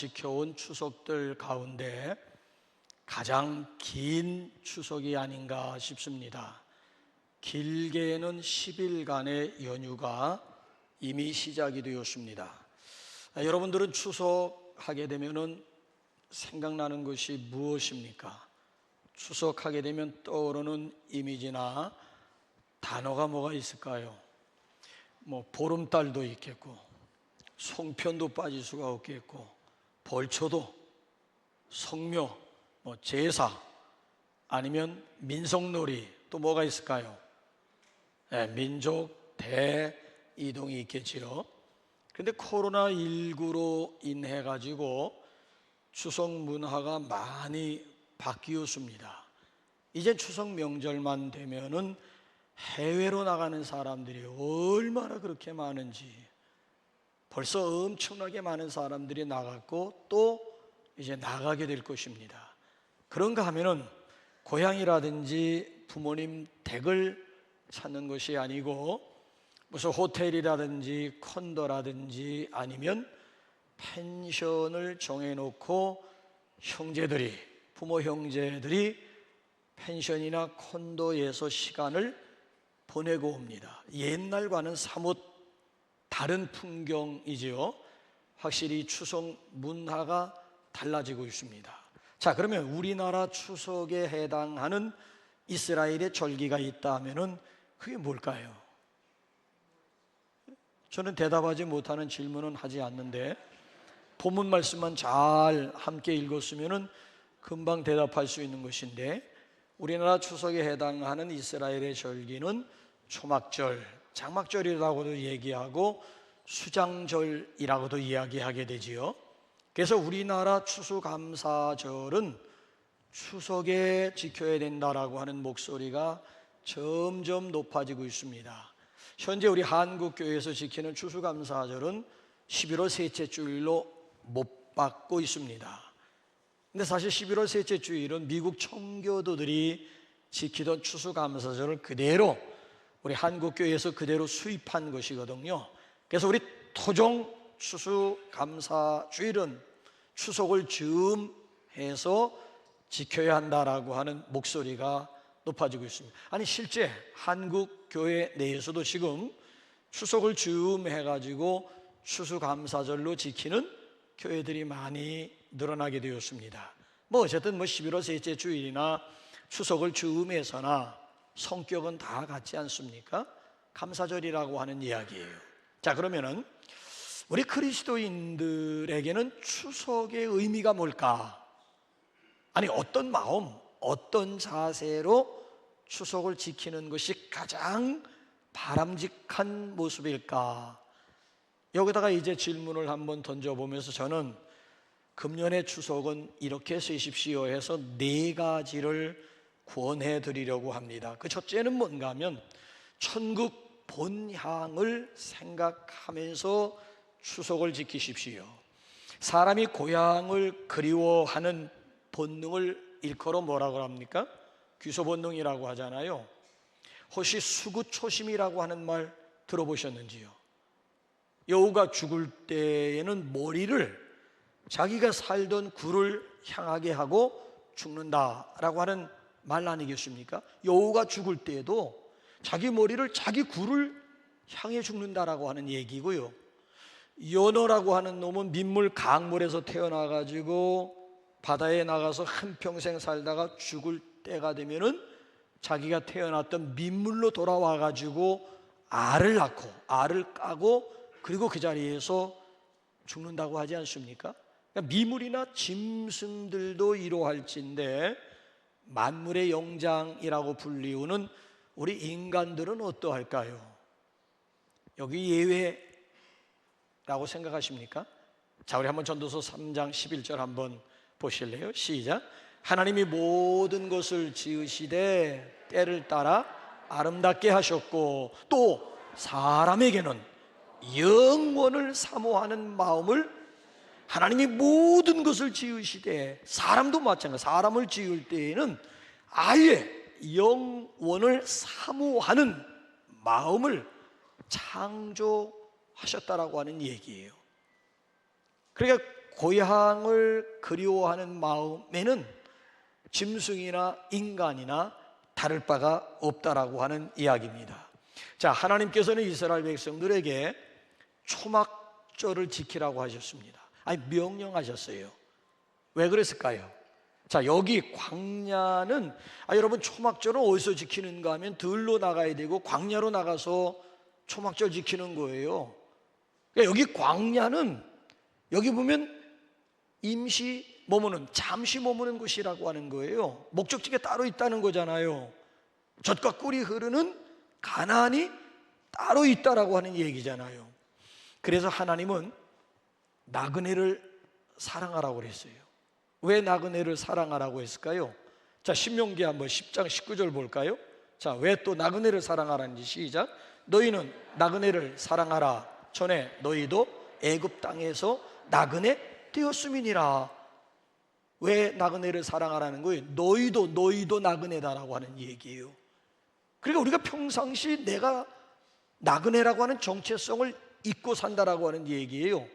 지켜온 추석들 가운데 가장 긴 추석이 아닌가 싶습니다. 길게는 10일간의 연휴가 이미 시작이 되었습니다. 여러분들은 추석하게 되면 생각나는 것이 무엇입니까? 추석하게 되면 떠오르는 이미지나 단어가 뭐가 있을까요? 보름달도 있겠고, 송편도 빠질 수가 없겠고, 벌초도, 성묘, 제사, 아니면 민속놀이, 또 뭐가 있을까요? 민족 대이동이 있겠지요. 그런데 코로나19로 인해 가지고 추석 문화가 많이 바뀌었습니다. 이제 추석 명절만 되면은 해외로 나가는 사람들이 얼마나 그렇게 많은지, 벌써 엄청나게 많은 사람들이 나갔고 또 이제 나가게 될 것입니다. 그런가 하면은 고향이라든지 부모님 댁을 찾는 것이 아니고 무슨 호텔이라든지 콘도라든지 아니면 펜션을 정해놓고 부모 형제들이 펜션이나 콘도에서 시간을 보내고 옵니다. 옛날과는 사뭇 다른 풍경이지요. 확실히 추석 문화가 달라지고 있습니다. 자, 그러면 우리나라 추석에 해당하는 이스라엘의 절기가 있다 하면은 그게 뭘까요? 저는 대답하지 못하는 질문은 하지 않는데 본문 말씀만 잘 함께 읽었으면은 금방 대답할 수 있는 것인데, 우리나라 추석에 해당하는 이스라엘의 절기는 초막절, 장막절이라고도 얘기하고 수장절이라고도 이야기하게 되지요. 그래서 우리나라 추수감사절은 추석에 지켜야 된다라고 하는 목소리가 점점 높아지고 있습니다. 현재 우리 한국교회에서 지키는 추수감사절은 11월 셋째 주일로 못 받고 있습니다. 근데 사실 11월 셋째 주일은 미국 청교도들이 지키던 추수감사절을 그대로 우리 한국교회에서 그대로 수입한 것이거든요. 그래서 우리 토종 추수감사주일은 추석을 즈음해서 지켜야 한다라고 하는 목소리가 높아지고 있습니다. 아니, 실제 한국교회 내에서도 지금 추석을 즈음해가지고 추수감사절로 지키는 교회들이 많이 늘어나게 되었습니다. 어쨌든 11월 셋째 주일이나 추석을 즈음해서나 성격은 다 같지 않습니까? 감사절이라고 하는 이야기예요. 자, 그러면은 우리 그리스도인들에게는 추석의 의미가 뭘까? 아니, 어떤 마음, 어떤 자세로 추석을 지키는 것이 가장 바람직한 모습일까? 여기다가 이제 질문을 한번 던져보면서 저는 금년의 추석은 이렇게 쓰십시오 해서 4가지를 권해 드리려고 합니다. 그 첫째는 뭔가 하면 천국 본향을 생각하면서 추석을 지키십시오. 사람이 고향을 그리워하는 본능을 일컬어 뭐라고 합니까? 귀소 본능이라고 하잖아요. 혹시 수구초심이라고 하는 말 들어보셨는지요? 여우가 죽을 때에는 머리를 자기가 살던 굴을 향하게 하고 죽는다라고 하는 말 아니겠습니까? 여우가 죽을 때에도 자기 머리를 자기 굴을 향해 죽는다라고 하는 얘기고요. 연어라고 하는 놈은 민물 강물에서 태어나가지고 바다에 나가서 한평생 살다가 죽을 때가 되면은 자기가 태어났던 민물로 돌아와가지고 알을 낳고 알을 까고 그리고 그 자리에서 죽는다고 하지 않습니까? 그러니까 미물이나 짐승들도 이러할진데 만물의 영장이라고 불리우는 우리 인간들은 어떠할까요? 여기 예외라고 생각하십니까? 자, 우리 한번 전도서 3장 11절 한번 보실래요? 시작. 하나님이 모든 것을 지으시되 때를 따라 아름답게 하셨고 또 사람에게는 영원을 사모하는 마음을, 하나님이 모든 것을 지으시되 사람도 마찬가지, 사람을 지을 때에는 아예 영원을 사모하는 마음을 창조하셨다라고 하는 얘기예요. 그러니까 고향을 그리워하는 마음에는 짐승이나 인간이나 다를 바가 없다라고 하는 이야기입니다. 자, 하나님께서는 이스라엘 백성들에게 초막절을 지키라고 하셨습니다. 아니, 명령하셨어요. 왜 그랬을까요? 자, 여기 광야는 여러분, 초막절을 어디서 지키는가 하면 들로 나가야 되고 광야로 나가서 초막절 지키는 거예요. 그러니까 여기 광야는, 여기 보면 임시 머무는, 잠시 머무는 곳이라고 하는 거예요. 목적지가 따로 있다는 거잖아요. 젖과 꿀이 흐르는 가나안이 따로 있다라고 하는 얘기잖아요. 그래서 하나님은 나그네를 사랑하라고 그랬어요. 왜 나그네를 사랑하라고 했을까요? 자, 신명기 한번 10장 19절 볼까요? 자, 왜 또 나그네를 사랑하라는지 시작. 너희는 나그네를 사랑하라. 전에 너희도 애굽 땅에서 나그네 되었음이니라. 왜 나그네를 사랑하라는 거예요? 너희도 나그네다라고 하는 얘기예요. 그러니까 우리가 평상시 내가 나그네라고 하는 정체성을 잊고 산다라고 하는 얘기예요.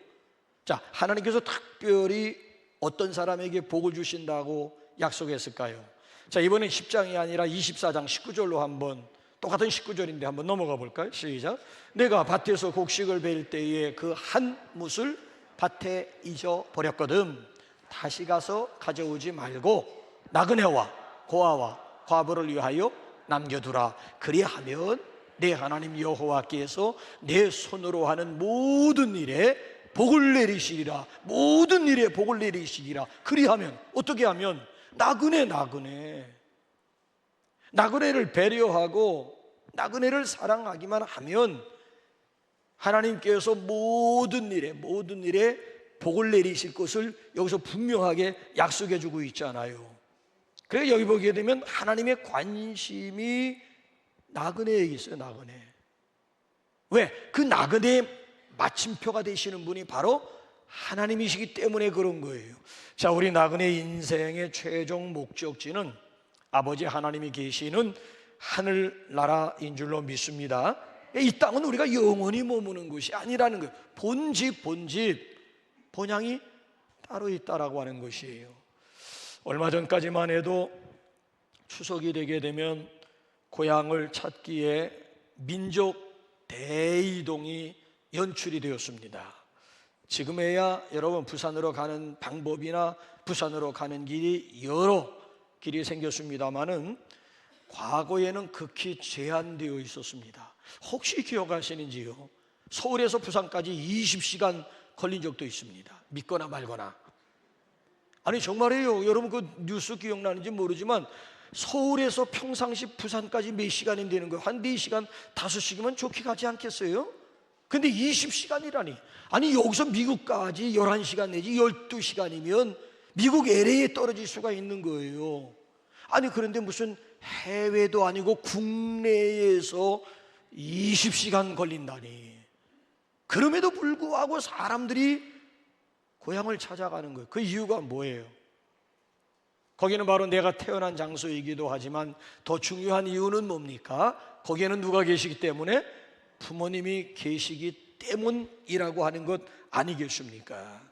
자, 하나님께서 특별히 어떤 사람에게 복을 주신다고 약속했을까요? 자, 이번엔 10장이 아니라 24장 19절로 한번, 똑같은 19절인데 한번 넘어가 볼까요? 시작. 내가 밭에서 곡식을 베일 때에 그 한 뭇을 밭에 잊어버렸거든. 다시 가서 가져오지 말고 나그네와 고아와 과부를 위하여 남겨두라. 그리하면 내 하나님 여호와께서 내 손으로 하는 모든 일에 복을 내리시리라. 모든 일에 복을 내리시리라. 그리하면, 어떻게 하면? 나그네를 배려하고 나그네를 사랑하기만 하면 하나님께서 모든 일에 복을 내리실 것을 여기서 분명하게 약속해 주고 있잖아요. 그래서 여기 보게 되면 하나님의 관심이 나그네에 있어요. 나그네. 왜? 그 나그네의 마침표가 되시는 분이 바로 하나님이시기 때문에 그런 거예요. 자, 우리 나그네 인생의 최종 목적지는 아버지 하나님이 계시는 하늘나라인 줄로 믿습니다. 이 땅은 우리가 영원히 머무는 것이 아니라는 거예요. 본집 본향이 따로 있다라고 하는 것이에요. 얼마 전까지만 해도 추석이 되게 되면 고향을 찾기에 민족 대이동이 연출이 되었습니다. 지금에야 여러분 부산으로 가는 방법이나 부산으로 가는 길이 여러 길이 생겼습니다마는 과거에는 극히 제한되어 있었습니다. 혹시 기억하시는지요? 서울에서 부산까지 20시간 걸린 적도 있습니다. 믿거나 말거나. 아니 정말이에요. 여러분 그 뉴스 기억나는지 모르지만 서울에서 평상시 부산까지 몇 시간이 되는 거예요? 한 4시간, 5시간이면 좋게 가지 않겠어요? 근데 20시간이라니. 아니 여기서 미국까지 11시간 내지 12시간이면 미국 LA에 떨어질 수가 있는 거예요. 아니 그런데 무슨 해외도 아니고 국내에서 20시간 걸린다니. 그럼에도 불구하고 사람들이 고향을 찾아가는 거예요. 그 이유가 뭐예요? 거기는 바로 내가 태어난 장소이기도 하지만 더 중요한 이유는 뭡니까? 거기에는 누가 계시기 때문에? 부모님이 계시기 때문이라고 하는 것 아니겠습니까?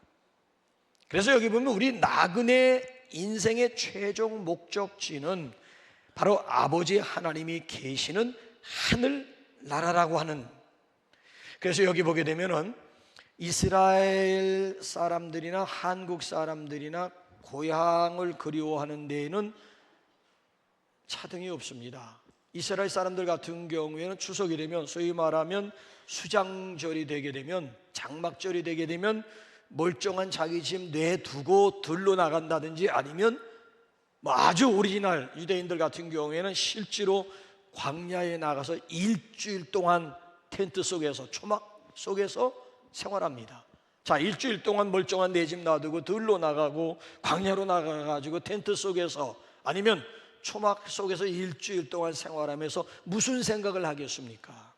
그래서 여기 보면 우리 나그네 인생의 최종 목적지는 바로 아버지 하나님이 계시는 하늘나라라고 하는. 그래서 여기 보게 되면은 이스라엘 사람들이나 한국 사람들이나 고향을 그리워하는 데에는 차등이 없습니다. 이스라엘 사람들 같은 경우에는 추석이 되면 소위 말하면 수장절이 되게 되면 장막절이 되게 되면 멀쩡한 자기 집 내두고 들러 나간다든지 아니면 아주 오리지널 유대인들 같은 경우에는 실제로 광야에 나가서 일주일 동안 텐트 속에서 초막 속에서 생활합니다. 자, 일주일 동안 멀쩡한 내 집 놔두고 들러 나가고 광야로 나가가지고 텐트 속에서 아니면 초막 속에서 일주일 동안 생활하면서 무슨 생각을 하겠습니까?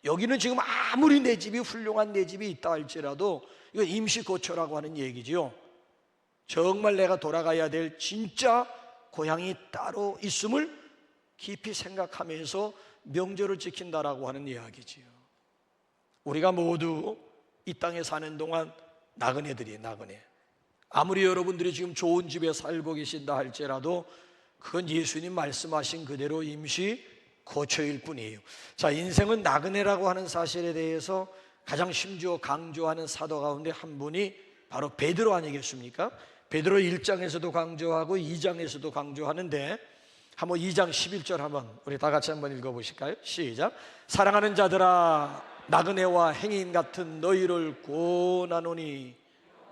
여기는 지금 아무리 내 집이 훌륭한 내 집이 있다 할지라도 이건 임시거처라고 하는 얘기지요. 정말 내가 돌아가야 될 진짜 고향이 따로 있음을 깊이 생각하면서 명절을 지킨다라고 하는 이야기지요. 우리가 모두 이 땅에 사는 동안 나그네들이에요. 나그네. 아무리 여러분들이 지금 좋은 집에 살고 계신다 할지라도 그건 예수님 말씀하신 그대로 임시 거처일 뿐이에요. 자, 인생은 나그네라고 하는 사실에 대해서 가장 심지어 강조하는 사도 가운데 한 분이 바로 베드로 아니겠습니까? 베드로 1장에서도 강조하고 2장에서도 강조하는데 한번 2장 11절 한번 우리 다 같이 한번 읽어보실까요? 시작. 사랑하는 자들아, 나그네와 행인 같은 너희를 권하노니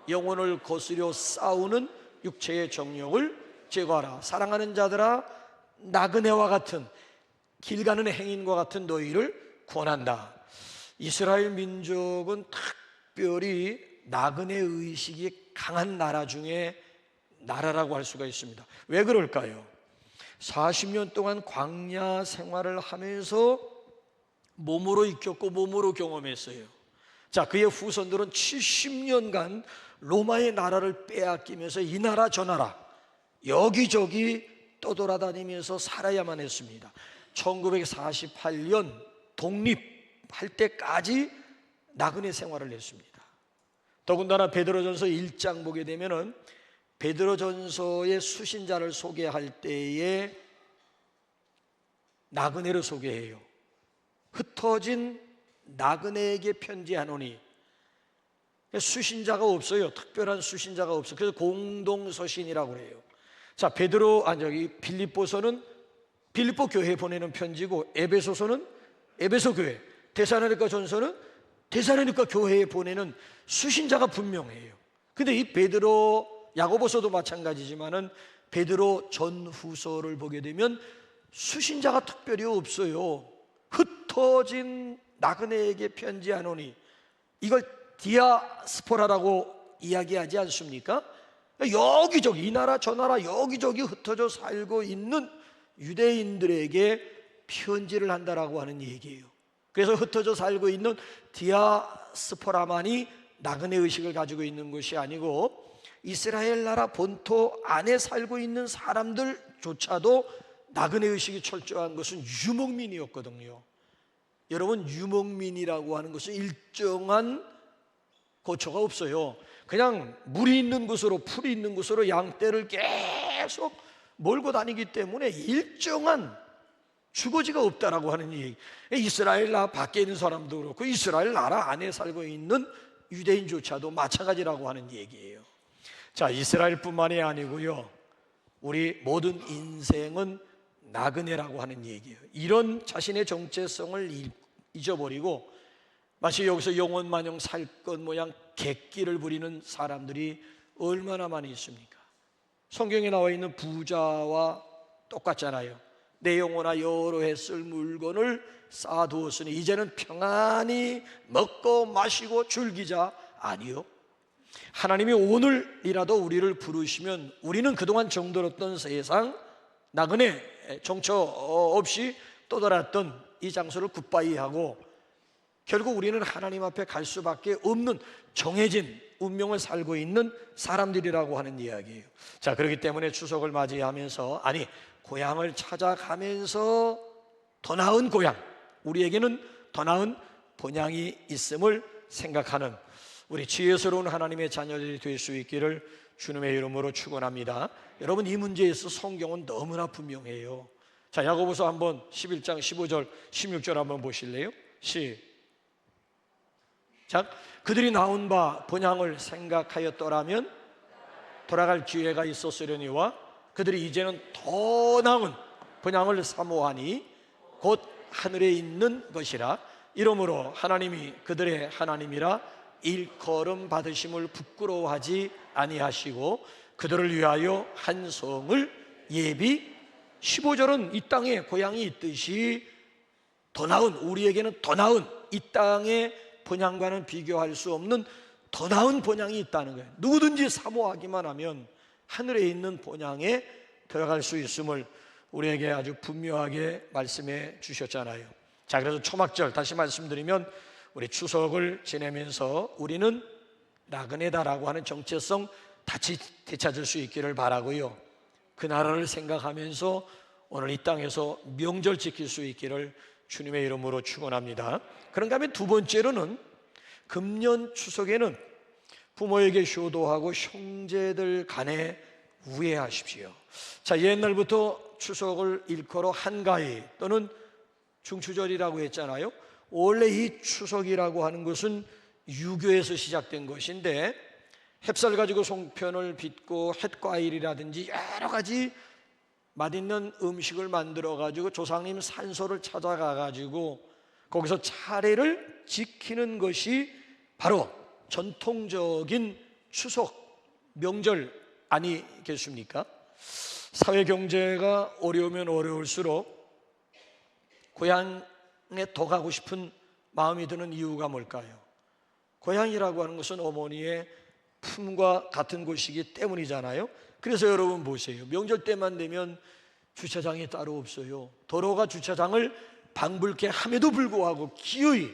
영혼을 거스려 싸우는 육체의 정욕을 제거하라. 사랑하는 자들아, 나그네와 같은 길 가는 행인과 같은 너희를 권한다. 이스라엘 민족은 특별히 나그네 의식이 강한 나라 중에 나라라고 할 수가 있습니다. 왜 그럴까요? 40년 동안 광야 생활을 하면서 몸으로 익혔고 몸으로 경험했어요. 자, 그의 후손들은 70년간 로마의 나라를 빼앗기면서 이 나라 저 나라 여기저기 떠돌아다니면서 살아야만 했습니다. 1948년 독립할 때까지 나그네 생활을 했습니다. 더군다나 베드로전서 1장 보게 되면은 베드로전서의 수신자를 소개할 때에 나그네를 소개해요. 흩어진 나그네에게 편지하노니, 수신자가 없어요. 특별한 수신자가 없어요. 그래서 공동서신이라고 그래요. 자, 빌립보서는 빌립보 교회에 보내는 편지고, 에베소서는 에베소 교회, 데살로니가 전서는 데살로니가 교회에 보내는 수신자가 분명해요. 근데 이 베드로, 야고보서도 마찬가지지만은 베드로 전후서를 보게 되면 수신자가 특별히 없어요. 흩어진 나그네에게 편지하노니, 이걸 디아스포라라고 이야기하지 않습니까? 여기저기 이 나라 저 나라 여기저기 흩어져 살고 있는 유대인들에게 편지를 한다라고 하는 얘기예요. 그래서 흩어져 살고 있는 디아스포라만이 나그네 의식을 가지고 있는 것이 아니고 이스라엘 나라 본토 안에 살고 있는 사람들조차도 나그네 의식이 철저한 것은 유목민이었거든요. 여러분, 유목민이라고 하는 것은 일정한 거처가 없어요. 그냥 물이 있는 곳으로, 풀이 있는 곳으로 양떼를 계속 몰고 다니기 때문에 일정한 주거지가 없다라고 하는 얘기. 이스라엘 나라 밖에 있는 사람도 그렇고 이스라엘 나라 안에 살고 있는 유대인조차도 마찬가지라고 하는 얘기예요. 자, 이스라엘뿐만이 아니고요, 우리 모든 인생은 나그네라고 하는 얘기예요. 이런 자신의 정체성을 잊어버리고 마치 여기서 영원마냥 살 것 모양 객기를 부리는 사람들이 얼마나 많이 있습니까? 성경에 나와 있는 부자와 똑같잖아요. 내 영혼아 여러 해 쓸 물건을 쌓아두었으니 이제는 평안히 먹고 마시고 즐기자. 아니요, 하나님이 오늘이라도 우리를 부르시면 우리는 그동안 정들었던 세상, 나그네 정처 없이 떠돌았던 이 장소를 굿바이 하고 결국 우리는 하나님 앞에 갈 수밖에 없는 정해진 운명을 살고 있는 사람들이라고 하는 이야기예요. 자, 그렇기 때문에 추석을 맞이하면서, 아니, 고향을 찾아가면서 더 나은 고향, 우리에게는 더 나은 본향이 있음을 생각하는 우리 지혜스러운 하나님의 자녀들이 될 수 있기를 주님의 이름으로 축원합니다. 여러분, 이 문제에 있어 성경은 너무나 분명해요. 자, 야고보서 한번 11장 15절 16절 한번 보실래요? 자, 그들이 나온 바 본향을 생각하였더라면 돌아갈 기회가 있었으려니와 그들이 이제는 더 나은 본향을 사모하니 곧 하늘에 있는 것이라. 이러므로 하나님이 그들의 하나님이라 일컬음 받으심을 부끄러워하지 아니하시고 그들을 위하여 한 성을 예비. 15절은 이 땅에 고향이 있듯이 더 나은, 우리에게는 더 나은, 이 땅의 본향과는 비교할 수 없는 더 나은 본향이 있다는 거예요. 누구든지 사모하기만 하면 하늘에 있는 본향에 들어갈 수 있음을 우리에게 아주 분명하게 말씀해 주셨잖아요. 자, 그래서 초막절 다시 말씀드리면 우리 추석을 지내면서 우리는 나그네다라고 하는 정체성 다시 되찾을 수 있기를 바라고요, 그 나라를 생각하면서 오늘 이 땅에서 명절 지킬 수 있기를 주님의 이름으로 축원합니다. 그런가 하면 두 번째로는 금년 추석에는 부모에게 효도하고 형제들 간에 우애하십시오. 자, 옛날부터 추석을 일컬어 한가위 또는 중추절이라고 했잖아요. 원래 이 추석이라고 하는 것은 유교에서 시작된 것인데, 햅쌀 가지고 송편을 빚고 햇과일이라든지 여러 가지 맛있는 음식을 만들어 가지고 조상님 산소를 찾아가 가지고 거기서 차례를 지키는 것이 바로 전통적인 추석 명절 아니겠습니까? 사회 경제가 어려우면 어려울수록 고향에 더 가고 싶은 마음이 드는 이유가 뭘까요? 고향이라고 하는 것은 어머니의 품과 같은 곳이기 때문이잖아요. 그래서 여러분 보세요. 명절 때만 되면 주차장이 따로 없어요. 도로가 주차장을 방불케 함에도 불구하고 기어이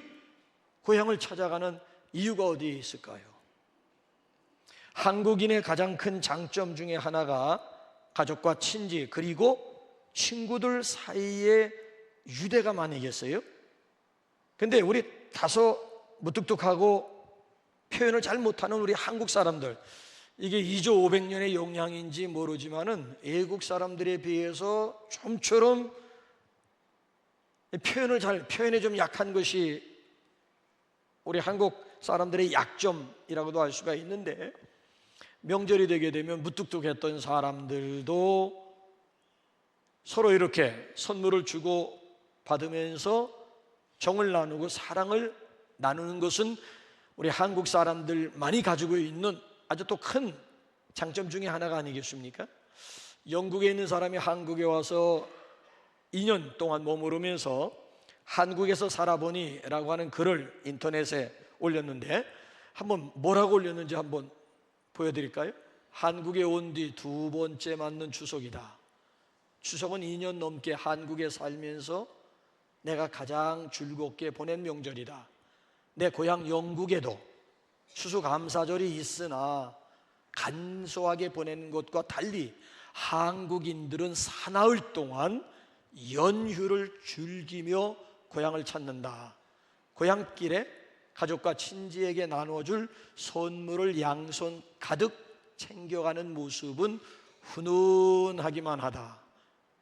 고향을 찾아가는 이유가 어디에 있을까요? 한국인의 가장 큰 장점 중에 하나가 가족과 친지 그리고 친구들 사이에 유대감 아니겠어요? 근데 우리 다소 무뚝뚝하고 표현을 잘 못하는 우리 한국 사람들, 이게 2조 500년의 영향인지 모르지만은 외국 사람들에 비해서 좀처럼 표현에 좀 약한 것이 우리 한국 사람들의 약점이라고도 할 수가 있는데, 명절이 되게 되면 무뚝뚝했던 사람들도 서로 이렇게 선물을 주고 받으면서 정을 나누고 사랑을 나누는 것은 우리 한국 사람들만이 가지고 있는 아주 또 큰 장점 중에 하나가 아니겠습니까? 영국에 있는 사람이 한국에 와서 2년 동안 머무르면서 한국에서 살아보니 라고 하는 글을 인터넷에 올렸는데, 한번 뭐라고 올렸는지 한번 보여드릴까요? 한국에 온 뒤 두 번째 맞는 추석이다. 추석은 2년 넘게 한국에 살면서 내가 가장 즐겁게 보낸 명절이다. 내 고향 영국에도 추수감사절이 있으나 간소하게 보내는 것과 달리 한국인들은 사나흘 동안 연휴를 즐기며 고향을 찾는다. 고향길에 가족과 친지에게 나눠줄 선물을 양손 가득 챙겨가는 모습은 훈훈하기만 하다.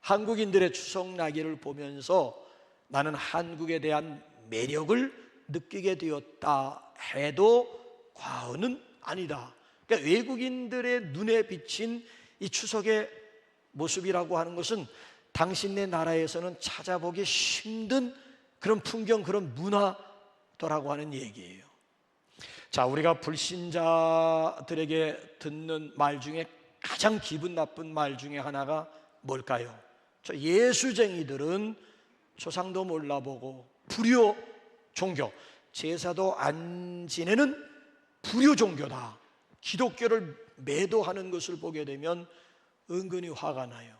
한국인들의 추석나기를 보면서 나는 한국에 대한 매력을 느끼게 되었다 해도 과언은 아니다. 그러니까 외국인들의 눈에 비친 이 추석의 모습이라고 하는 것은 당신네 나라에서는 찾아보기 힘든 그런 풍경, 그런 문화더라고 하는 얘기예요. 자, 우리가 불신자들에게 듣는 말 중에 가장 기분 나쁜 말 중에 하나가 뭘까요? 저 예수쟁이들은 조상도 몰라보고 불효 종교, 제사도 안 지내는 불효 종교다. 기독교를 매도하는 것을 보게 되면 은근히 화가 나요.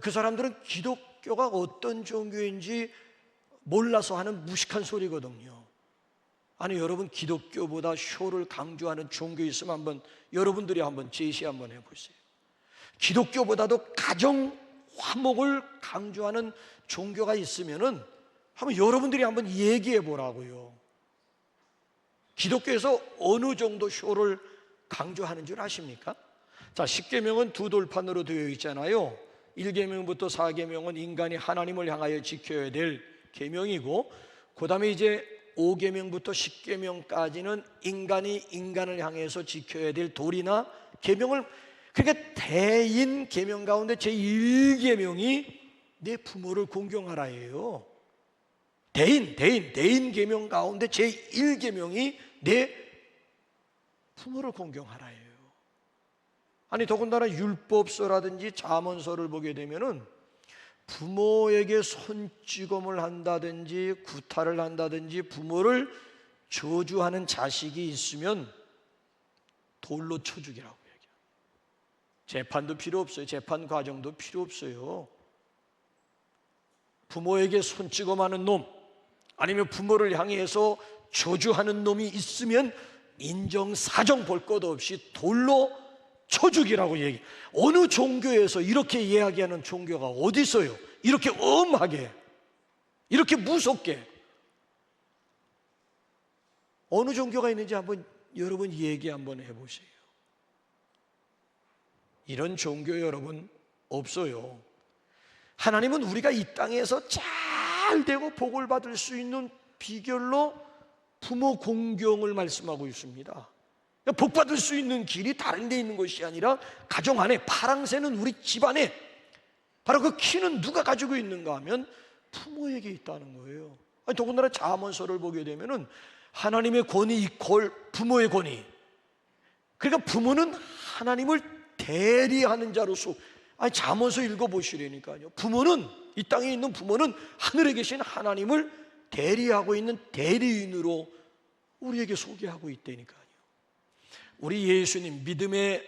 그 사람들은 기독교가 어떤 종교인지 몰라서 하는 무식한 소리거든요. 아니, 여러분, 기독교보다 효를 강조하는 종교 있으면 한번 여러분들이 한번 제시 한번 해보세요. 기독교보다도 가정 화목을 강조하는 종교가 있으면은 한번 여러분들이 한번 얘기해 보라고요. 기독교에서 어느 정도 효를 강조하는 줄 아십니까? 자, 10계명은 두 돌판으로 되어 있잖아요. 1계명부터 4계명은 인간이 하나님을 향하여 지켜야 될 계명이고, 그 다음에 이제 5계명부터 10계명까지는 인간이 인간을 향해서 지켜야 될 도리나 계명을, 그러니까 대인 계명 가운데 제1계명이 내 부모를 공경하라예요. 대인 계명 가운데 제1계명이 내 부모를 공경하라예요. 아니, 더군다나 율법서라든지 잠언서를 보게 되면은 부모에게 손찌검을 한다든지 구타를 한다든지 부모를 저주하는 자식이 있으면 돌로 쳐 죽이라고 얘기해요. 재판도 필요 없어요. 재판 과정도 필요 없어요. 부모에게 손찌검하는 놈, 아니면 부모를 향해서 저주하는 놈이 있으면 인정사정 볼 것 없이 돌로 쳐 죽이라고 얘기해요. 어느 종교에서 이렇게 이야기하는 종교가 어디 있어요? 이렇게 엄하게, 이렇게 무섭게. 어느 종교가 있는지 한번 여러분 얘기 한번 해보세요. 이런 종교 여러분 없어요. 하나님은 우리가 이 땅에서 잘 되고 복을 받을 수 있는 비결로 부모 공경을 말씀하고 있습니다. 복 받을 수 있는 길이 다른 데 있는 것이 아니라 가정 안에, 파랑새는 우리 집안에, 바로 그 키는 누가 가지고 있는가 하면 부모에게 있다는 거예요. 더군다나 잠언서를 보게 되면은 하나님의 권위 이퀄 부모의 권위. 그러니까 부모는 하나님을 대리하는 자로서, 잠언서 읽어보시라니까요. 부모는, 이 땅에 있는 부모는 하늘에 계신 하나님을 대리하고 있는 대리인으로 우리에게 소개하고 있다니까요. 우리 예수님, 믿음의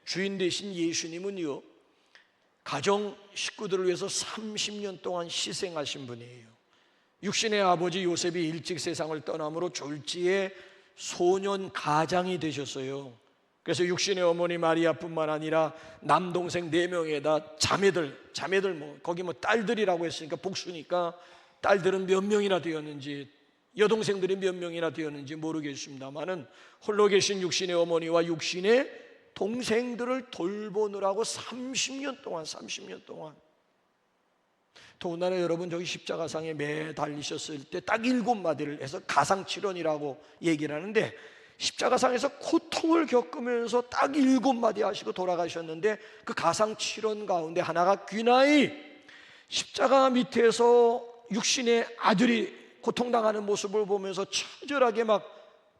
주인 되신 예수님은요, 가정 식구들을 위해서 30년 동안 희생하신 분이에요. 육신의 아버지 요셉이 일찍 세상을 떠남으로 졸지에 소년 가장이 되셨어요. 그래서 육신의 어머니 마리아뿐만 아니라 남동생 4명에다 자매들 거기 딸들이라고 했으니까 복수니까 딸들은 몇 명이나 되었는지, 여동생들이 몇 명이나 되었는지 모르겠습니다만은 홀로 계신 육신의 어머니와 육신의 동생들을 돌보느라고 30년 동안 더군다나 여러분, 저기 십자가상에 매달리셨을 때 딱 7마디를 해서 가상칠언이라고 얘기를 하는데, 십자가상에서 고통을 겪으면서 딱 7마디 하시고 돌아가셨는데, 그 가상칠언 가운데 하나가 귀나이, 십자가 밑에서 육신의 아들이 고통당하는 모습을 보면서 처절하게 막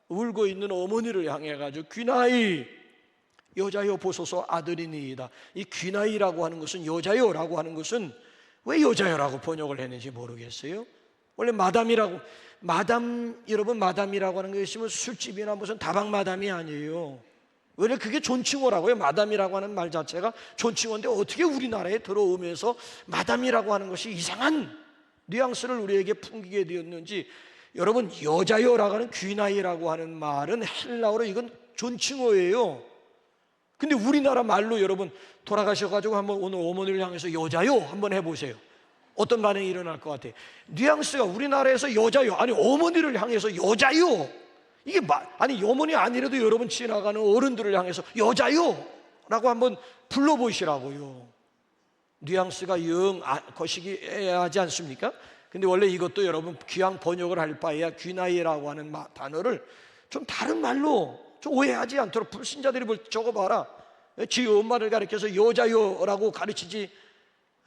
울고 있는 어머니를 향해 가지고 귀나이, 여자여 보소서 아들이니이다. 이 귀나이라고 하는 것은, 여자여라고 하는 것은 왜 여자여라고 번역을 했는지 모르겠어요. 원래 여러분 마담이라고 하는 것이 뭐 술집이나 무슨 다방 마담이 아니에요. 원래 그게 존칭어라고요. 마담이라고 하는 말 자체가 존칭어인데 어떻게 우리나라에 들어오면서 마담이라고 하는 것이 이상한 뉘앙스를 우리에게 풍기게 되었는지, 여러분, 여자여라고 하는 귀나이라고 하는 말은 헬라어로 이건 존칭어예요. 근데 우리나라 말로 여러분 돌아가셔가지고 한번 오늘 어머니를 향해서 여자요 한번 해보세요. 어떤 반응이 일어날 것 같아요? 뉘앙스가 우리나라에서 여자요, 아니 어머니를 향해서 여자요, 이게 아니 어머니 아니라도 여러분 지나가는 어른들을 향해서 여자요 라고 한번 불러보시라고요. 뉘앙스가 영 거시기하지 않습니까? 근데 원래 이것도 여러분 귀양 번역을 할 바에야 귀나이라고 하는 단어를 좀 다른 말로 좀 오해하지 않도록 불신자들이 적어봐라. 지 엄마를 가리켜서 여자요라고 가르치지,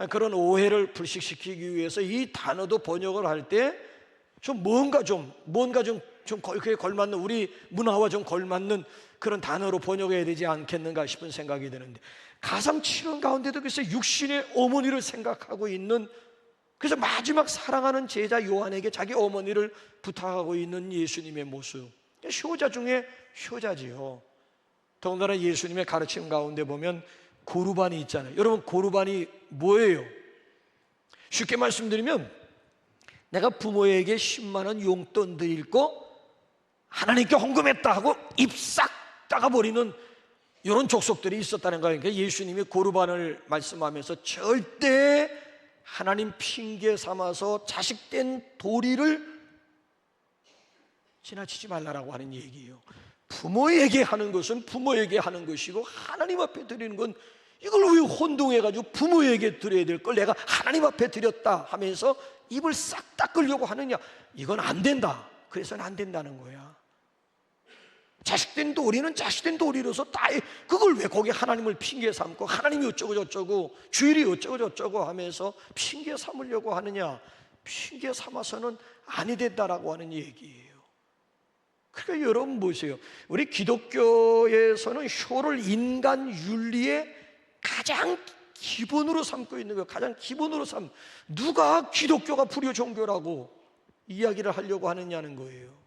그런 오해를 불식시키기 위해서 이 단어도 번역을 할 때 좀 뭔가 좀 그에 걸맞는, 우리 문화와 좀 걸맞는 그런 단어로 번역해야 되지 않겠는가 싶은 생각이 드는데, 가상칠언 가운데도 글쎄 육신의 어머니를 생각하고 있는, 그래서 마지막 사랑하는 제자 요한에게 자기 어머니를 부탁하고 있는 예수님의 모습, 효자 중에 효자지요. 더군다나 예수님의 가르침 가운데 보면 고르반이 있잖아요. 여러분, 고르반이 뭐예요? 쉽게 말씀드리면, 내가 부모에게 10만 원 용돈 드릴 거 하나님께 헌금했다 하고 입 싹 닦아버리는 이런 족속들이 있었다는 거예요. 그러니까 예수님이 고르반을 말씀하면서 절대 하나님 핑계 삼아서 자식된 도리를 지나치지 말라라고 하는 얘기예요. 부모에게 하는 것은 부모에게 하는 것이고, 하나님 앞에 드리는 건, 이걸 왜 혼동해가지고 부모에게 드려야 될 걸 내가 하나님 앞에 드렸다 하면서 입을 싹 닦으려고 하느냐, 이건 안 된다. 그래서는 안 된다는 거야. 자식된 도리는 자식된 도리로서 그걸 왜 거기 하나님을 핑계 삼고 하나님이 어쩌고 저쩌고 주일이 어쩌고 저쩌고 하면서 핑계 삼으려고 하느냐. 핑계 삼아서는 아니 된다라고 하는 얘기예요. 그러니까 여러분 보세요. 우리 기독교에서는 효를 인간 윤리의 가장 기본으로 삼고 있는 거예요. 가장 기본으로 누가 기독교가 불교 종교라고 이야기를 하려고 하느냐는 거예요.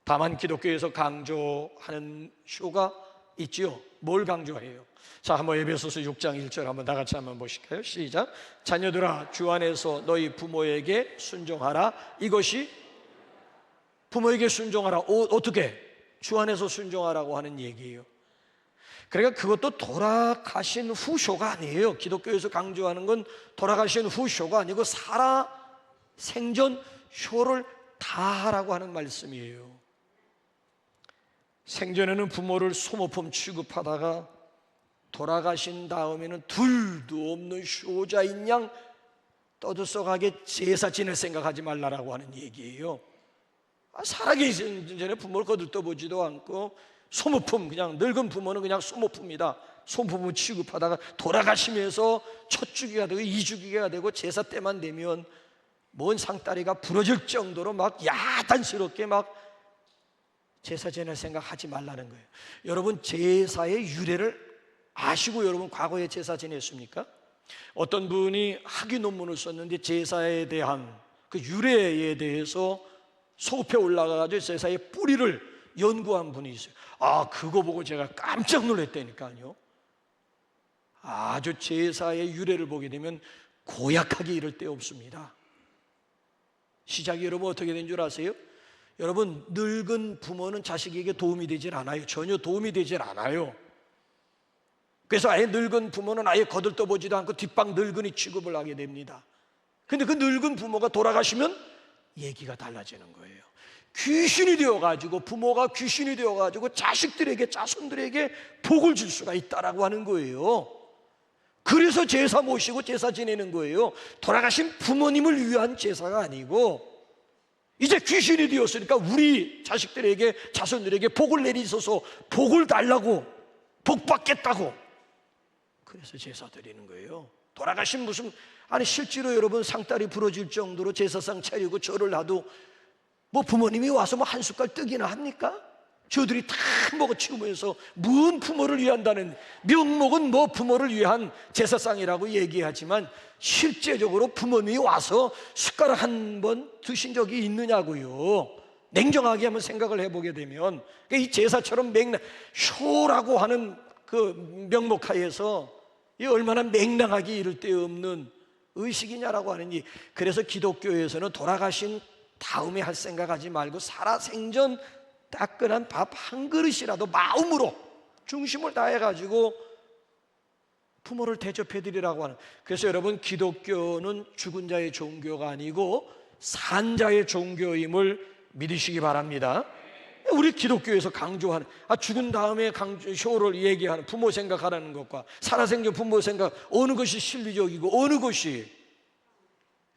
다만 기독교에서 강조하는 효가 있지요. 뭘 강조해요? 자, 한번 에베소서 6장 1절 한번 다 같이 한번 보실까요? 시작. 자녀들아, 주 안에서 너희 부모에게 순종하라. 이것이 부모에게 순종하라. 어떻게? 주 안에서 순종하라고 하는 얘기예요. 그러니까 그것도 돌아가신 후 효가 아니에요. 기독교에서 강조하는 건 돌아가신 후 효가 아니고 생전 효를 다 하라고 하는 말씀이에요. 생전에는 부모를 소모품 취급하다가 돌아가신 다음에는 둘도 없는 효자인 양 떠들썩하게 제사 지낼 생각하지 말라라고 하는 얘기예요. 살아계신 전에 부모를 거들떠보지도 않고 소모품, 그냥 늙은 부모는 그냥 소모품이다, 소모품 취급하다가 돌아가시면서 첫 주기가 되고 2주기가 되고 제사 때만 되면 먼 상다리가 부러질 정도로 막 야단스럽게 막 제사 지낼 생각하지 말라는 거예요. 여러분, 제사의 유래를 아시고 여러분 과거에 제사 지냈습니까? 어떤 분이 학위 논문을 썼는데 제사에 대한 그 유래에 대해서 소급해 올라가가지고 제사의 뿌리를 연구한 분이 있어요. 그거 보고 제가 깜짝 놀랐다니까요. 아주 제사의 유래를 보게 되면 고약하게 이를 데 없습니다. 시작이 여러분 어떻게 된 줄 아세요? 여러분, 늙은 부모는 자식에게 도움이 되질 않아요. 전혀 도움이 되질 않아요. 그래서 아예 늙은 부모는 아예 거들떠보지도 않고 뒷방 늙은이 취급을 하게 됩니다. 근데 그 늙은 부모가 돌아가시면 얘기가 달라지는 거예요. 귀신이 되어가지고, 부모가 귀신이 되어가지고 자식들에게, 자손들에게 복을 줄 수가 있다라고 하는 거예요. 그래서 제사 모시고 제사 지내는 거예요. 돌아가신 부모님을 위한 제사가 아니고, 이제 귀신이 되었으니까 우리 자식들에게, 자손들에게 복을 내리소서, 복을 달라고, 복 받겠다고, 그래서 제사 드리는 거예요. 돌아가신 실제로 여러분 상다리 부러질 정도로 제사상 차리고 절을 하도 뭐 부모님이 와서 뭐 한 숟갈 뜨기나 합니까? 저들이 다 먹어치우면서 뭔 부모를 위한다는, 명목은 뭐 부모를 위한 제사상이라고 얘기하지만 실제적으로 부모님이 와서 숟가락 한 번 드신 적이 있느냐고요. 냉정하게 한번 생각을 해보게 되면 이 제사처럼 효라고 하는 그 명목하에서 이 얼마나 맹랑하게 이를 데 없는 의식이냐라고 하느니, 그래서 기독교에서는 돌아가신 다음에 할 생각하지 말고 살아생전 따끈한 밥 한 그릇이라도 마음으로 중심을 다해가지고 부모를 대접해드리라고 하는. 그래서 여러분, 기독교는 죽은 자의 종교가 아니고 산 자의 종교임을 믿으시기 바랍니다. 우리 기독교에서 강조하는 죽은 다음에 효를 얘기하는, 부모 생각하라는 것과 살아생전 부모 생각, 어느 것이 실리적이고 어느 것이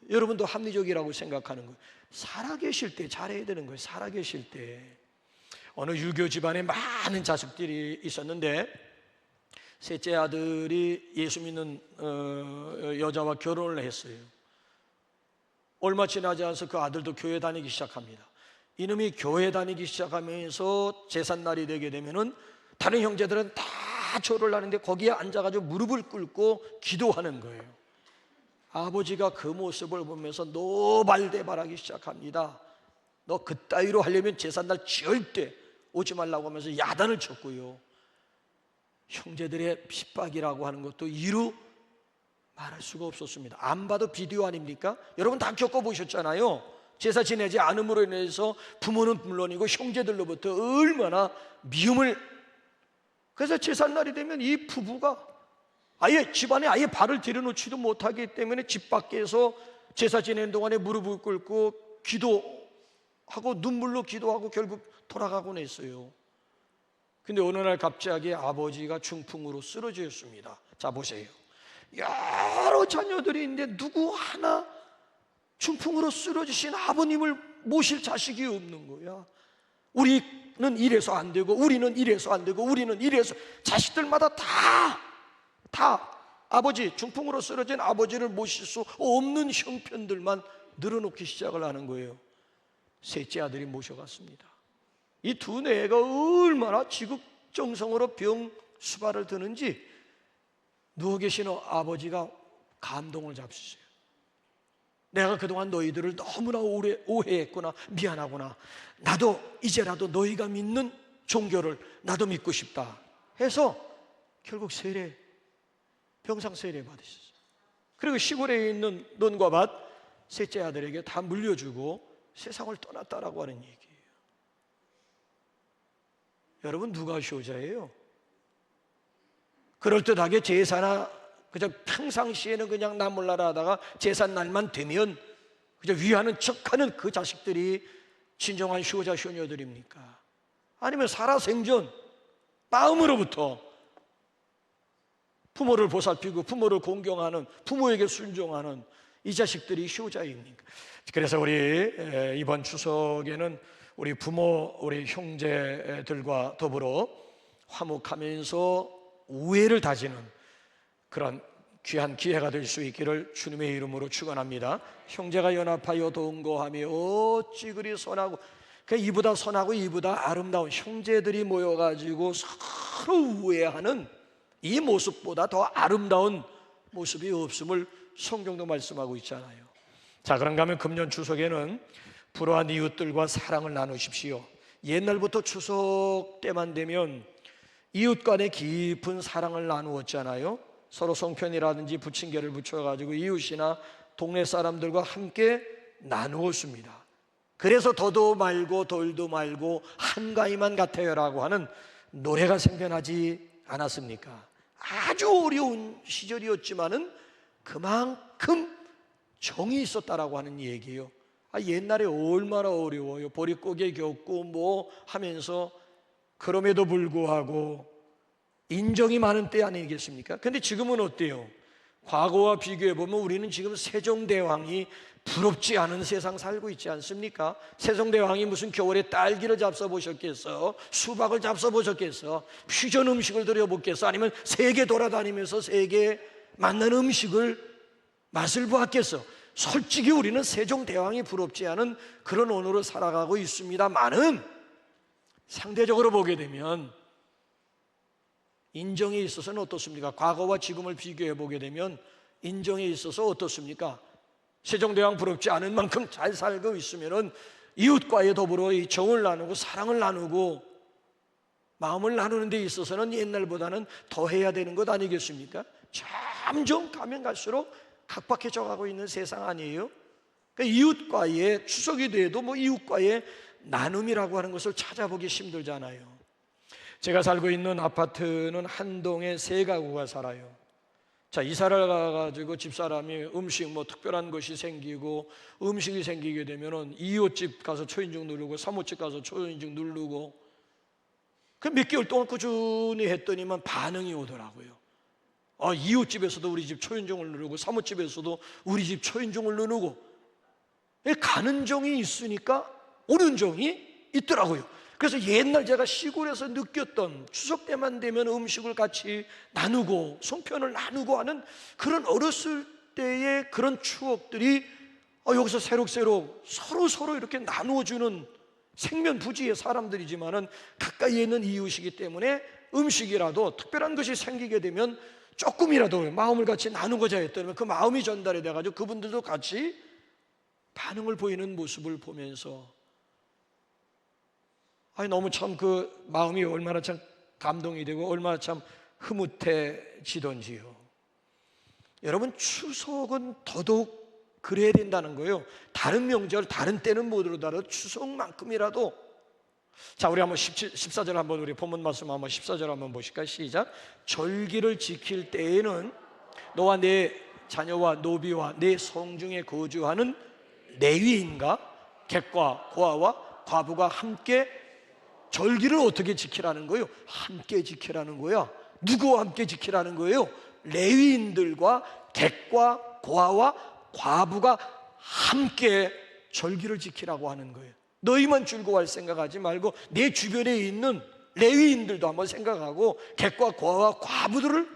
여러분도 합리적이라고 생각하는 거예요. 살아계실 때 잘해야 되는 거예요. 살아계실 때. 어느 유교 집안에 많은 자식들이 있었는데 셋째 아들이 예수 믿는 여자와 결혼을 했어요. 얼마 지나지 않아서 그 아들도 교회 다니기 시작합니다. 이놈이 교회 다니기 시작하면서 제삿날이 되게 되면은 다른 형제들은 다 절을 하는데 거기에 앉아가지고 무릎을 꿇고 기도하는 거예요. 아버지가 그 모습을 보면서 노발대발하기 시작합니다. 너 그따위로 하려면 제삿날 절대 오지 말라고 하면서 야단을 쳤고요. 형제들의 핍박이라고 하는 것도 이루 말할 수가 없었습니다. 안 봐도 비디오 아닙니까? 여러분 다 겪어보셨잖아요. 제사 지내지 않음으로 인해서 부모는 물론이고 형제들로부터 얼마나 미움을. 그래서 제삿날이 되면 이 부부가 아예 집안에 아예 발을 들여놓지도 못하기 때문에 집 밖에서 제사 지내는 동안에 무릎을 꿇고 기도하고 눈물로 기도하고 결국 돌아가곤 했어요. 근데 어느 날 갑자기 아버지가 중풍으로 쓰러졌습니다. 자 보세요. 여러 자녀들이 있는데 누구 하나 중풍으로 쓰러지신 아버님을 모실 자식이 없는 거야. 우리는 이래서 안 되고, 우리는 이래서 안 되고, 우리는 이래서. 자식들마다 다 아버지, 중풍으로 쓰러진 아버지를 모실 수 없는 형편들만 늘어놓기 시작을 하는 거예요. 셋째 아들이 모셔갔습니다. 이 두 애가 얼마나 지극정성으로 병 수발을 드는지 누워 계시는 아버지가 감동을 잡수세요. 내가 그동안 너희들을 너무나 오래 오해했구나, 미안하구나. 나도 이제라도 너희가 믿는 종교를 나도 믿고 싶다 해서 결국 세례, 병상 세례 받으셨어요. 그리고 시골에 있는 논과 밭 셋째 아들에게 다 물려주고 세상을 떠났다라고 하는 얘기예요. 여러분, 누가 효자예요? 그럴듯하게 제사나 그냥 평상시에는 그냥 나 몰라라 하다가 제삿날만 되면 그저 위하는 척하는 그 자식들이 진정한 효자 효녀들입니까? 아니면 살아생전 마음으로부터 부모를 보살피고 부모를 공경하는, 부모에게 순종하는 이 자식들이 효자입니까? 그래서 우리 이번 추석에는 우리 부모, 우리 형제들과 더불어 화목하면서 우애를 다지는 그런 귀한 기회가 될 수 있기를 주님의 이름으로 축원합니다. 형제가 연합하여 동거하며 어찌 그리 선하고, 이보다 선하고 이보다 아름다운 형제들이 모여가지고 서로 우애하는 이 모습보다 더 아름다운 모습이 없음을 성경도 말씀하고 있잖아요. 자, 그런가 하면 금년 추석에는 불우한 이웃들과 사랑을 나누십시오. 옛날부터 추석 때만 되면 이웃 간에 깊은 사랑을 나누었잖아요. 서로 송편이라든지 부침개를 부쳐가지고 이웃이나 동네 사람들과 함께 나누었습니다. 그래서 더도 말고 덜도 말고 한가위만 같아요라고 하는 노래가 생겨나지 않았습니까? 아주 어려운 시절이었지만은 그만큼 정이 있었다라고 하는 얘기예요. 옛날에 얼마나 어려워요. 보릿고개 겪고 뭐 하면서 그럼에도 불구하고 인정이 많은 때 아니겠습니까? 근데 지금은 어때요? 과거와 비교해 보면 우리는 지금 세종대왕이 부럽지 않은 세상 살고 있지 않습니까? 세종대왕이 무슨 겨울에 딸기를 잡숴 보셨겠어? 수박을 잡숴 보셨겠어? 퓨전 음식을 드려보겠어? 아니면 세계 돌아다니면서 세계 맞는 음식을 맛을 보았겠어? 솔직히 우리는 세종대왕이 부럽지 않은 그런 언어로 살아가고 있습니다만은 상대적으로 보게 되면 인정에 있어서는 어떻습니까? 과거와 지금을 비교해 보게 되면 인정에 있어서 어떻습니까? 세종대왕 부럽지 않은 만큼 잘 살고 있으면은 이웃과의 더불어 이 정을 나누고 사랑을 나누고 마음을 나누는 데 있어서는 옛날보다는 더 해야 되는 것 아니겠습니까? 점점 가면 갈수록 각박해져 가고 있는 세상 아니에요? 그러니까 이웃과의 추석이 돼도 뭐 이웃과의 나눔이라고 하는 것을 찾아보기 힘들잖아요. 제가 살고 있는 아파트는 한 동에 3가구가 살아요. 자, 이사를 가가지고 집사람이 음식 뭐 특별한 것이 생기고 음식이 생기게 되면은 이웃집 가서 초인종 누르고 사무집 가서 초인종 누르고 그 몇 개월 동안 꾸준히 했더니만 반응이 오더라고요. 이웃집에서도 우리 집 초인종을 누르고 사무집에서도 우리 집 초인종을 누르고 가는 정이 있으니까 오는 정이 있더라고요. 그래서 옛날 제가 시골에서 느꼈던 추석 때만 되면 음식을 같이 나누고 송편을 나누고 하는 그런 어렸을 때의 그런 추억들이 여기서 새록새록 서로 이렇게 나누어주는 생면부지의 사람들이지만은 가까이에 있는 이웃이기 때문에 음식이라도 특별한 것이 생기게 되면 조금이라도 마음을 같이 나누고자 했더니 그 마음이 전달이 돼가지고 그분들도 같이 반응을 보이는 모습을 보면서 너무 참 그 마음이 얼마나 참 감동이 되고 얼마나 참 흐뭇해지던지요. 여러분, 추석은 더더욱 그래야 된다는 거예요. 다른 명절, 다른 때는 못 오더라도 추석만큼이라도. 자, 우리 한번 14절 한번 우리 본문 말씀 한번 14절 한번 보실까요? 시작. 절기를 지킬 때에는 너와 내 자녀와 노비와 내 성중에 거주하는 레위인과 객과 고아와 과부가 함께 절기를 어떻게 지키라는 거예요? 함께 지키라는 거야. 누구와 함께 지키라는 거예요? 레위인들과 객과 고아와 과부가 함께 절기를 지키라고 하는 거예요. 너희만 즐거워할 생각하지 말고 내 주변에 있는 레위인들도 한번 생각하고 객과 고아와 과부들을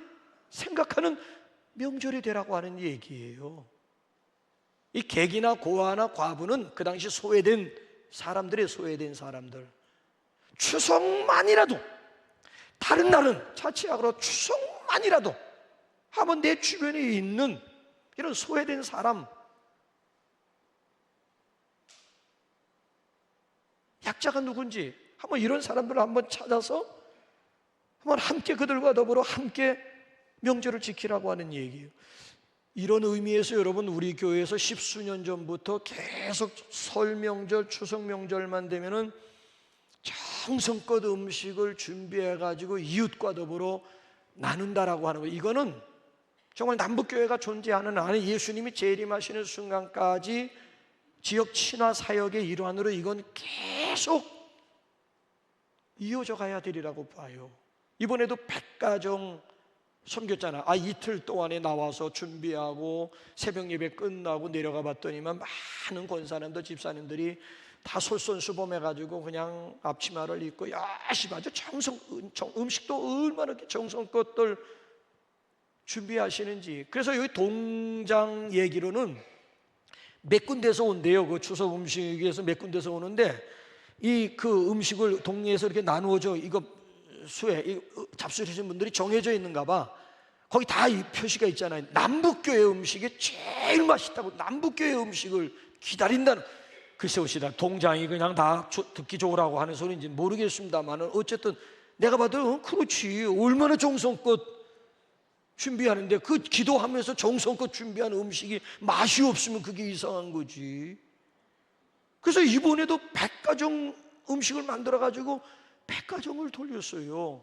생각하는 명절이 되라고 하는 얘기예요. 이 객이나 고아나 과부는 그 당시 소외된 사람들의 소외된 사람들. 추석만이라도, 다른 날은 차치하고로 추석만이라도 한번 내 주변에 있는 이런 소외된 사람, 약자가 누군지 한번 이런 사람들을 한번 찾아서 한번 함께 그들과 더불어 함께 명절을 지키라고 하는 얘기예요. 이런 의미에서 여러분, 우리 교회에서 10수년 전부터 계속 설 명절, 추석 명절만 되면은 정성껏 음식을 준비해가지고 이웃과 더불어 나눈다라고 하는 거예요. 이거는 정말 남북교회가 존재하는 안에 예수님이 재림하시는 순간까지 지역 친화 사역의 일환으로 이건 계속 이어져 가야 되리라고 봐요. 이번에도 100가정 섬겼잖아. 이틀 동안에 나와서 준비하고 새벽 예배 끝나고 내려가 봤더니만 많은 권사님들, 집사님들이 다 솔선수범해가지고 그냥 앞치마를 입고 열심히 아주 음식도 얼마나 이렇게 정성껏들 준비하시는지. 그래서 여기 동장 얘기로는 몇 군데서 온대요. 그 추석 음식에서 몇 군데서 오는데 그 음식을 동네에서 이렇게 나누어져 이거 수에 잡수시는 분들이 정해져 있는가 봐. 거기 다 이 표시가 있잖아요. 남북교회 음식이 제일 맛있다고 남북교회 음식을 기다린다는. 글쎄 봅시다. 동장이 그냥 다 듣기 좋으라고 하는 소리인지 모르겠습니다만 어쨌든 내가 봐도 그렇지. 얼마나 정성껏 준비하는데 그 기도하면서 정성껏 준비한 음식이 맛이 없으면 그게 이상한 거지. 그래서 이번에도 100가정 음식을 만들어가지고 100가정을 돌렸어요.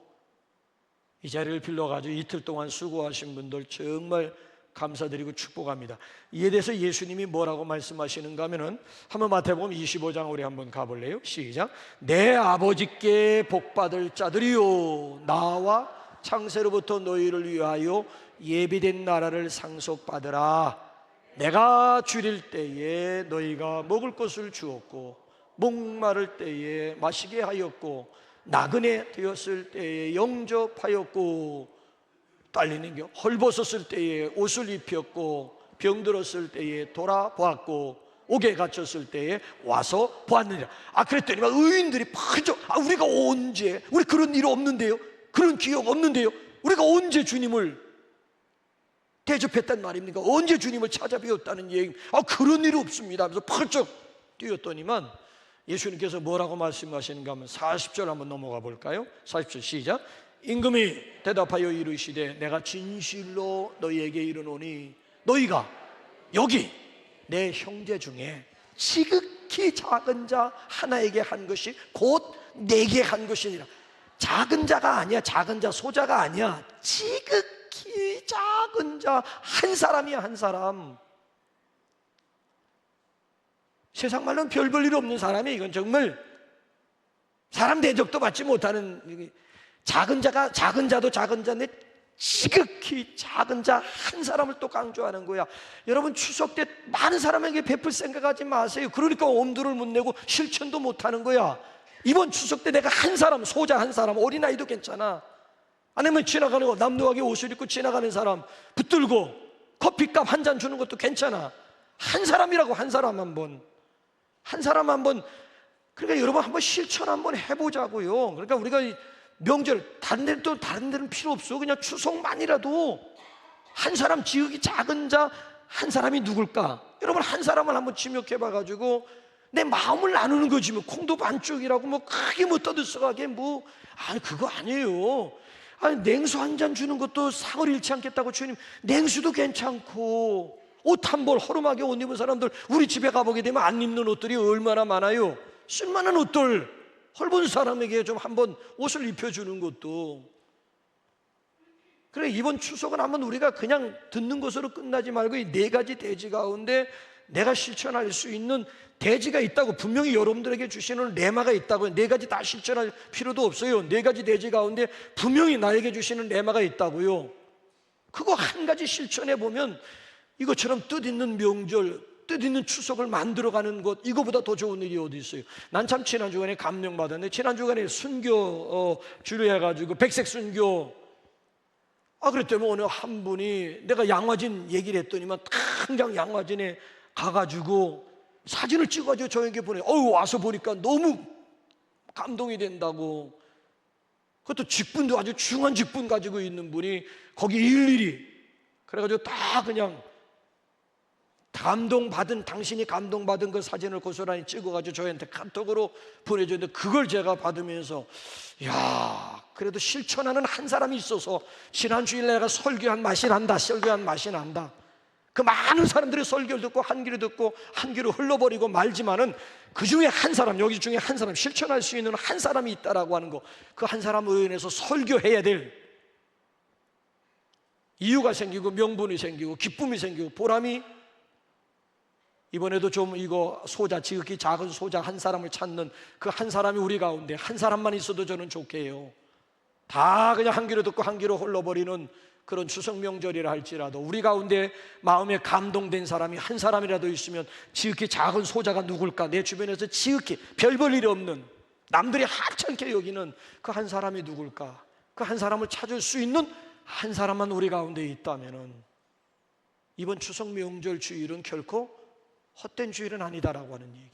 이 자리를 빌려가지고 이틀 동안 수고하신 분들 정말 감사드리고 축복합니다. 이에 대해서 예수님이 뭐라고 말씀하시는가 하면은 한번 마태복음 25장 우리 한번 가볼래요? 시작. 내 아버지께 복받을 자들이요 나와 창세로부터 너희를 위하여 예비된 나라를 상속받으라. 내가 줄일 때에 너희가 먹을 것을 주었고 목마를 때에 마시게 하였고 나그네 되었을 때에 영접하였고 딸리는 게 헐벗었을 때에 옷을 입혔고 병들었을 때에 돌아보았고 옥에 갇혔을 때에 와서 보았느니라. 그랬더니만 의인들이 퍼져 우리가 언제 우리 그런 일 없는데요, 그런 기억 없는데요, 우리가 언제 주님을 대접했단 말입니까? 언제 주님을 찾아뵈었다는 얘기? 그런 일 없습니다 하면서 펄쩍 뛰었더니만 예수님께서 뭐라고 말씀하시는가 하면 40절 한번 넘어가 볼까요? 40절 시작. 임금이 대답하여 이르시되 내가 진실로 너희에게 이르노니 너희가 여기 내 형제 중에 지극히 작은 자 하나에게 한 것이 곧 내게 한 것이니라. 작은 자가 아니야. 작은 자 소자가 아니야. 지극히 작은 자 한 사람이야. 한 사람. 세상 말로는 별 볼 일 없는 사람이 이건 정말 사람 대접도 받지 못하는 작은 자도 작은 자인데 지극히 작은 자 한 사람을 또 강조하는 거야. 여러분 추석 때 많은 사람에게 베풀 생각하지 마세요. 그러니까 엄두를 못 내고 실천도 못하는 거야. 이번 추석 때 내가 한 사람, 소자 한 사람, 어린아이도 괜찮아. 아니면 지나가는 거 남루하게 옷을 입고 지나가는 사람 붙들고 커피값 한 잔 주는 것도 괜찮아. 한 사람이라고. 한 사람 한번. 그러니까 여러분 한번 실천 한번 해보자고요. 그러니까 우리가 명절 다른 데는 필요 없어. 그냥 추석만이라도 한 사람 지극히 작은 자 한 사람이 누굴까? 여러분 한 사람을 한번 지목해봐가지고 내 마음을 나누는 거지. 뭐 콩도 반쪽이라고 뭐 크게 뭐 떠들썩하게 그거 아니에요. 냉수 한 잔 주는 것도 상을 잃지 않겠다고 주님. 냉수도 괜찮고 옷 한 벌 허름하게 옷 입은 사람들 우리 집에 가보게 되면 안 입는 옷들이 얼마나 많아요. 쓸만한 옷들 헐본 사람에게 좀 한번 옷을 입혀주는 것도. 그래 이번 추석은 한번 우리가 그냥 듣는 것으로 끝나지 말고 이 4가지 대지 가운데 내가 실천할 수 있는 대지가 있다고. 분명히 여러분들에게 주시는 레마가 있다고. 4가지 다 실천할 필요도 없어요. 4가지 대지 가운데 분명히 나에게 주시는 레마가 있다고요. 그거 한 가지 실천해 보면 이것처럼 뜻있는 명절, 뜻있는 추석을 만들어가는 것, 이거보다 더 좋은 일이 어디 있어요. 난 참 지난주간에 감명받았는데, 지난주간에 순교 주례해가지고 백색 순교 그랬더니 어느 한 분이 내가 양화진 얘기를 했더니만 당장 양화진에 가가지고 사진을 찍어가지고 저에게 보내. 와서 보니까 너무 감동이 된다고. 그것도 직분도 아주 중요한 직분 가지고 있는 분이 거기 일일이 그래가지고 다 그냥 당신이 감동받은 그 사진을 고스란히 찍어가지고 저희한테 카톡으로 보내줬는데 그걸 제가 받으면서 그래도 실천하는 한 사람이 있어서 지난주일 내가 설교한 맛이 난다. 그 많은 사람들이 설교를 듣고 한 귀로 듣고 한 귀로 흘러버리고 말지만은 그 중에 한 사람, 여기 중에 한 사람, 실천할 수 있는 한 사람이 있다라고 하는 거, 그 한 사람으로 인해서 설교해야 될 이유가 생기고 명분이 생기고 기쁨이 생기고 보람이 이번에도 좀 이거 소자, 지극히 작은 소자 한 사람을 찾는 그 한 사람이 우리 가운데 한 사람만 있어도 저는 좋게 해요. 다 그냥 한 귀로 듣고 한 귀로 흘러버리는 그런 추석 명절이라 할지라도 우리 가운데 마음에 감동된 사람이 한 사람이라도 있으면, 지극히 작은 소자가 누굴까, 내 주변에서 지극히 별 볼 일이 없는, 남들이 하찮게 여기는 그 한 사람이 누굴까, 그 한 사람을 찾을 수 있는 한 사람만 우리 가운데 있다면은 이번 추석 명절 주일은 결코 헛된 주일은 아니다라고 하는 얘기.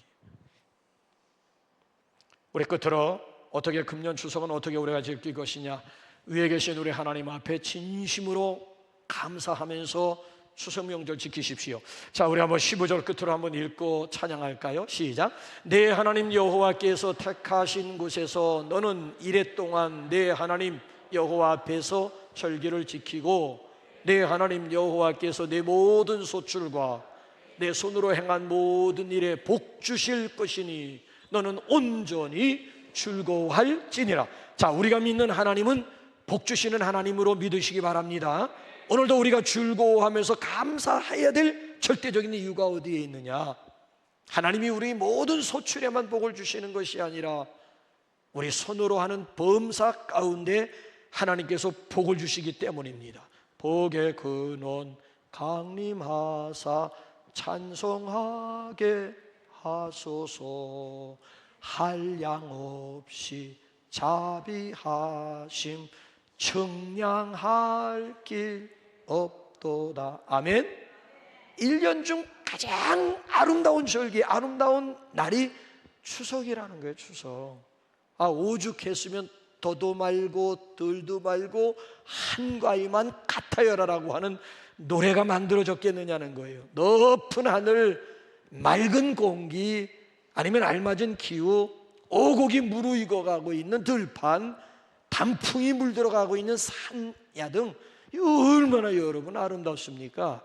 우리 끝으로 어떻게 금년 추석은 어떻게 우리가 즐길 것이냐, 위에 계신 우리 하나님 앞에 진심으로 감사하면서 추석 명절 지키십시오. 자, 우리 한번 15절 끝으로 한번 읽고 찬양할까요? 시작. 내 하나님 여호와께서 택하신 곳에서 너는 이레 동안 내 하나님 여호와 앞에서 절기를 지키고, 내 하나님 여호와께서 내 모든 소출과 내 손으로 행한 모든 일에 복 주실 것이니 너는 온전히 즐거워할지니라. 자, 우리가 믿는 하나님은 복 주시는 하나님으로 믿으시기 바랍니다. 오늘도 우리가 즐거워하면서 감사해야 될 절대적인 이유가 어디에 있느냐? 하나님이 우리 모든 소출에만 복을 주시는 것이 아니라 우리 손으로 하는 범사 가운데 하나님께서 복을 주시기 때문입니다. 복의 근원 강림하사 찬송하게 하소서. 한량 없이 자비하심 청량할 길 없도다. 아멘. 1년 중 가장 아름다운 절기, 아름다운 날이 추석이라는 거예요. 추석. 오죽했으면 더도 말고 덜도 말고 한가위만 같아요라고 하는 노래가 만들어졌겠느냐는 거예요. 높은 하늘, 맑은 공기, 아니면 알맞은 기후, 오곡이 무르익어가고 있는 들판, 단풍이 물들어가고 있는 산야등, 이 얼마나 여러분 아름답습니까?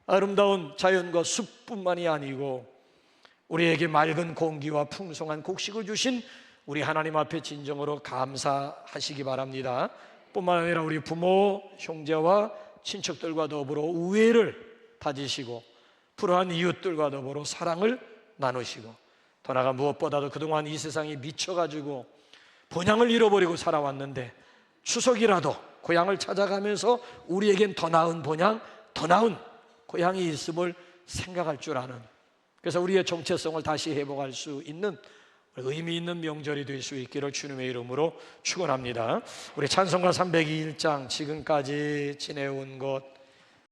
아름다운 자연과 숲뿐만이 아니고 우리에게 맑은 공기와 풍성한 곡식을 주신 우리 하나님 앞에 진정으로 감사하시기 바랍니다. 뿐만 아니라 우리 부모, 형제와 친척들과 더불어 우애를 다지시고 불우한 이웃들과 더불어 사랑을 나누시고, 더 나아가 무엇보다도 그동안 이 세상에 미쳐가지고 본향을 잃어버리고 살아왔는데 추석이라도 고향을 찾아가면서 우리에겐 더 나은 본향, 더 나은 고향이 있음을 생각할 줄 아는, 그래서 우리의 정체성을 다시 회복할 수 있는 의미 있는 명절이 될 수 있기를 주님의 이름으로 축원합니다. 우리 찬송가 302장 지금까지 지내온 것